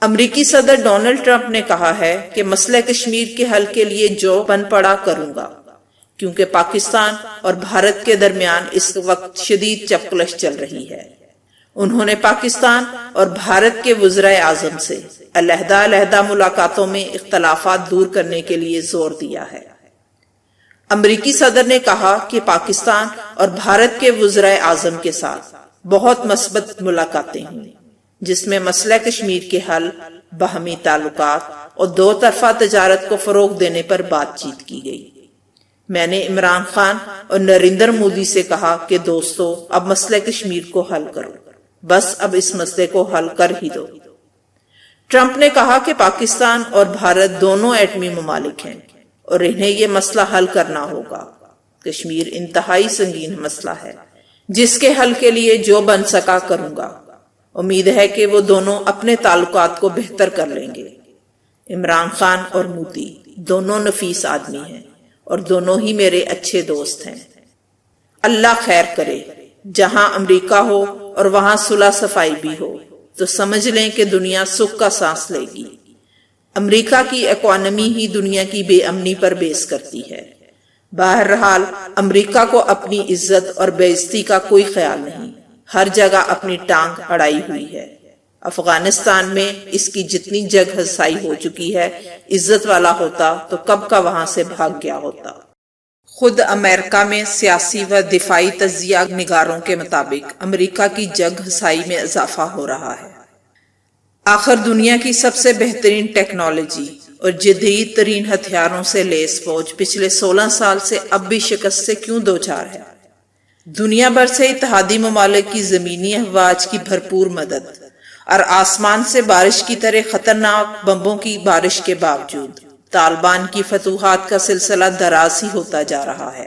امریکی صدر Donald Trump نے کہا ہے کہ مسئلہ کشمیر کے حل کے لیے جو بن پڑا کروں گا، کیونکہ پاکستان اور بھارت کے درمیان اس وقت شدید چپکلش چل رہی ہے۔ انہوں نے پاکستان اور بھارت کے وزرائے اعظم سے علیحدہ ملاقاتوں میں اختلافات دور کرنے کے لیے زور دیا ہے۔ امریکی صدر نے کہا کہ پاکستان اور بھارت کے وزرائے اعظم کے ساتھ بہت مثبت ملاقاتیں ہوئیں، جس میں مسئلہ کشمیر کے حل، باہمی تعلقات اور دو طرفہ تجارت کو فروغ دینے پر بات چیت کی گئی۔ میں نے عمران خان اور نریندر مودی سے کہا کہ دوستو، اب مسئلہ کشمیر کو حل کرو، بس اب اس مسئلے کو حل کر ہی دو۔ ٹرمپ نے کہا کہ پاکستان اور بھارت دونوں ایٹمی ممالک ہیں اور انہیں یہ مسئلہ حل کرنا ہوگا۔ کشمیر انتہائی سنگین مسئلہ ہے جس کے حل کے لیے جو بن سکا کروں گا۔ امید ہے کہ وہ دونوں اپنے تعلقات کو بہتر کر لیں گے۔ عمران خان اور مودی دونوں نفیس آدمی ہیں اور دونوں ہی میرے اچھے دوست ہیں۔ اللہ خیر کرے، جہاں امریکہ ہو اور وہاں صلح صفائی بھی ہو تو سمجھ لیں کہ دنیا سکھ کا سانس لے گی۔ امریکہ کی اکانومی ہی دنیا کی بے امنی پر بیس کرتی ہے۔ بہرحال امریکہ کو اپنی عزت اور بے عزتی کا کوئی خیال نہیں، ہر جگہ اپنی ٹانگ اڑائی ہوئی ہے۔ افغانستان میں اس کی جتنی جگ ہنسائی ہو چکی ہے، عزت والا ہوتا تو کب کا وہاں سے بھاگ گیا ہوتا۔ خود امریکہ میں سیاسی و دفاعی تجزیہ نگاروں کے مطابق امریکہ کی جگ ہنسائی میں اضافہ ہو رہا ہے۔ آخر دنیا کی سب سے بہترین ٹیکنالوجی اور جدید ترین ہتھیاروں سے لیس فوج پچھلے 16 سال سے اب بھی شکست سے کیوں دوچار ہے؟ دنیا بھر سے اتحادی ممالک کی زمینی افواج کی بھرپور مدد اور آسمان سے بارش کی طرح خطرناک بمبوں کی بارش کے باوجود طالبان کی فتوحات کا سلسلہ دراز ہی ہوتا جا رہا ہے۔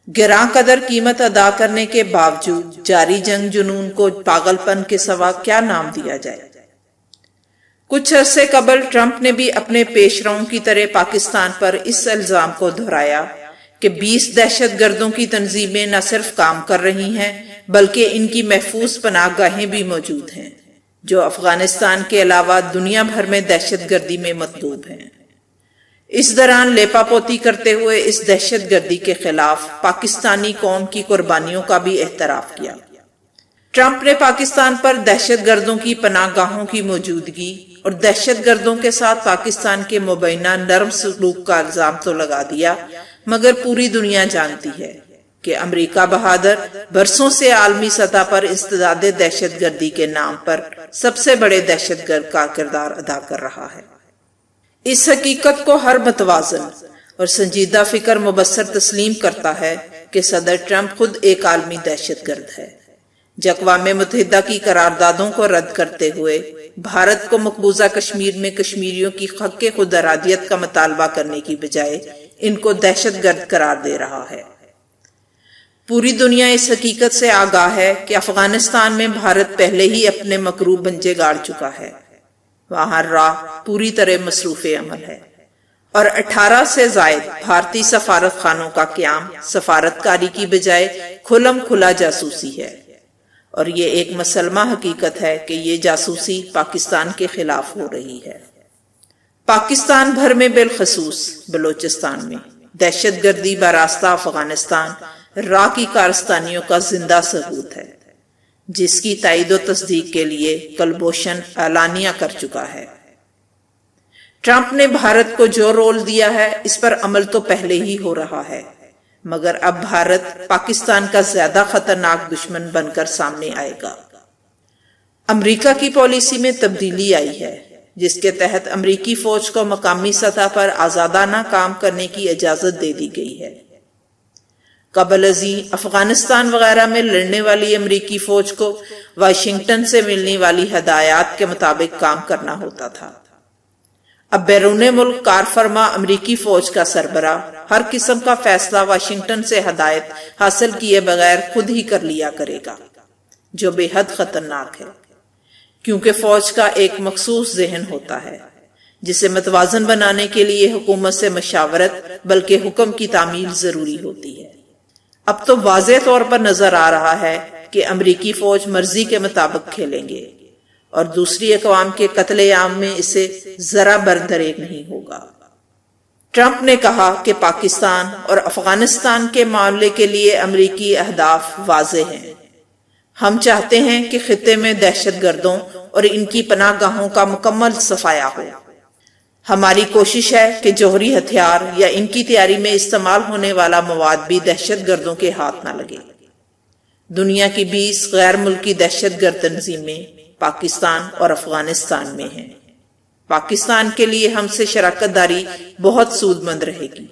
گراں قدر قیمت ادا کرنے کے باوجود جاری جنگ جنون کو پاگل پن کے سوا کیا نام دیا جائے؟ کچھ عرصے قبل ٹرمپ نے بھی اپنے پیش رووں کی طرح پاکستان پر اس الزام کو دہرایا کہ 20 دہشت گردوں کی تنظیمیں نہ صرف کام کر رہی ہیں بلکہ ان کی محفوظ پناہ گاہیں بھی موجود ہیں، جو افغانستان کے علاوہ دنیا بھر میں دہشت گردی میں مطلوب ہیں۔ اس دوران لیپا پوتی کرتے ہوئے اس دہشت گردی کے خلاف پاکستانی قوم کی قربانیوں کا بھی اعتراف کیا۔ ٹرمپ نے پاکستان پر دہشت گردوں کی پناہ گاہوں کی موجودگی اور دہشت گردوں کے ساتھ پاکستان کے مبینہ نرم سلوک کا الزام تو لگا دیا، مگر پوری دنیا جانتی ہے کہ امریکہ بہادر برسوں سے عالمی سطح پر انسداد دہشت گردی کے نام پر سب سے بڑے دہشت گرد کا کردار ادا کر رہا ہے۔ اس حقیقت کو ہر متوازن اور سنجیدہ فکر مبصر تسلیم کرتا ہے کہ صدر ٹرمپ خود ایک عالمی دہشت گرد ہے۔ اقوام متحدہ کی قراردادوں کو رد کرتے ہوئے بھارت کو مقبوضہ کشمیر میں کشمیریوں کی حق خود ارادیت کا مطالبہ کرنے کی بجائے ان کو دہشت گرد قرار دے رہا ہے۔ پوری دنیا اس حقیقت سے آگاہ ہے کہ افغانستان میں بھارت پہلے ہی اپنے مکروب بنجے گاڑ چکا ہے۔ وہاں راہ پوری طرح مصروف عمل ہے اور 18 سے زائد بھارتی سفارت خانوں کا قیام سفارتکاری کی بجائے کھلم کھلا جاسوسی ہے، اور یہ ایک مسلمہ حقیقت ہے کہ یہ جاسوسی پاکستان کے خلاف ہو رہی ہے۔ پاکستان بھر میں بالخصوص بلوچستان میں دہشت گردی براستہ افغانستان راہ کی کارستانیوں کا زندہ ثبوت ہے، جس کی تائید و تصدیق کے لیے کلبھوشن اعلانیہ کر چکا ہے۔ ٹرمپ نے بھارت کو جو رول دیا ہے اس پر عمل تو پہلے ہی ہو رہا ہے، مگر اب بھارت پاکستان کا زیادہ خطرناک دشمن بن کر سامنے آئے گا۔ امریکہ کی پالیسی میں تبدیلی آئی ہے، جس کے تحت امریکی فوج کو مقامی سطح پر آزادانہ کام کرنے کی اجازت دے دی گئی ہے۔ قبل ازیں افغانستان وغیرہ میں لڑنے والی امریکی فوج کو واشنگٹن سے ملنے والی ہدایات کے مطابق کام کرنا ہوتا تھا۔ اب بیرون ملک کار فرما امریکی فوج کا سربراہ ہر قسم کا فیصلہ واشنگٹن سے ہدایت حاصل کیے بغیر خود ہی کر لیا کرے گا، جو بے حد خطرناک ہے، کیونکہ فوج کا ایک مخصوص ذہن ہوتا ہے جسے متوازن بنانے کے لیے حکومت سے مشاورت بلکہ حکم کی تعمیل ضروری ہوتی ہے۔ اب تو واضح طور پر نظر آ رہا ہے کہ امریکی فوج مرضی کے مطابق کھیلیں گے اور دوسری اقوام کے قتل عام میں اسے ذرا برتری نہیں ہوگا۔ ٹرمپ نے کہا کہ پاکستان اور افغانستان کے معاملے کے لیے امریکی اہداف واضح ہیں۔ ہم چاہتے ہیں کہ خطے میں دہشت گردوں اور ان کی پناہ گاہوں کا مکمل صفایا ہو۔ ہماری کوشش ہے کہ جوہری ہتھیار یا ان کی تیاری میں استعمال ہونے والا مواد بھی دہشت گردوں کے ہاتھ نہ لگے۔ دنیا کی 20 غیر ملکی دہشت گرد تنظیمیں پاکستان اور افغانستان میں ہیں۔ پاکستان کے لیے ہم سے شراکت داری بہت سود مند رہے گی،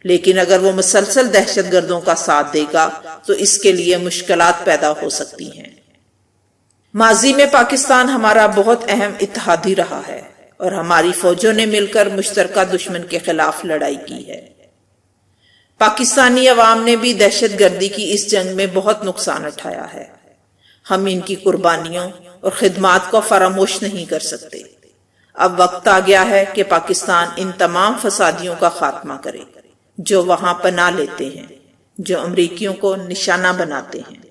لیکن اگر وہ مسلسل دہشت گردوں کا ساتھ دے گا تو اس کے لیے مشکلات پیدا ہو سکتی ہیں۔ ماضی میں پاکستان ہمارا بہت اہم اتحادی رہا ہے اور ہماری فوجوں نے مل کر مشترکہ دشمن کے خلاف لڑائی کی ہے۔ پاکستانی عوام نے بھی دہشت گردی کی اس جنگ میں بہت نقصان اٹھایا ہے۔ ہم ان کی قربانیوں اور خدمات کو فراموش نہیں کر سکتے۔ اب وقت آ گیا ہے کہ پاکستان ان تمام فسادیوں کا خاتمہ کرے جو وہاں پناہ لیتے ہیں، جو امریکیوں کو نشانہ بناتے ہیں۔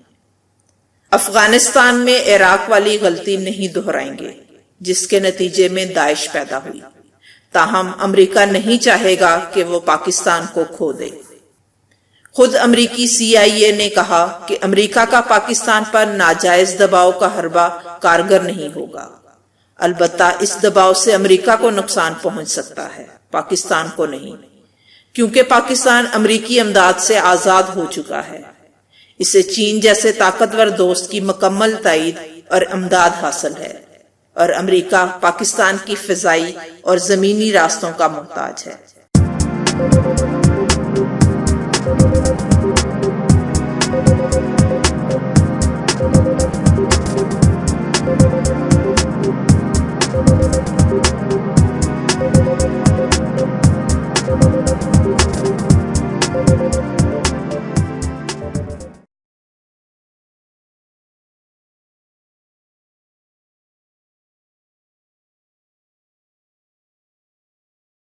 افغانستان میں عراق والی غلطی نہیں دہرائیں گے جس کے نتیجے میں داعش پیدا ہوئی، تاہم امریکہ نہیں چاہے گا کہ وہ پاکستان کو کھو دے۔ خود امریکی CIA نے کہا کہ امریکہ کا پاکستان پر ناجائز دباؤ کا حربہ کارگر نہیں ہوگا۔ البتہ اس دباؤ سے امریکہ کو نقصان پہنچ سکتا ہے، پاکستان کو نہیں، کیونکہ پاکستان امریکی امداد سے آزاد ہو چکا ہے۔ اسے چین جیسے طاقتور دوست کی مکمل تائید اور امداد حاصل ہے، اور امریکہ پاکستان کی فضائی اور زمینی راستوں کا محتاج ہے۔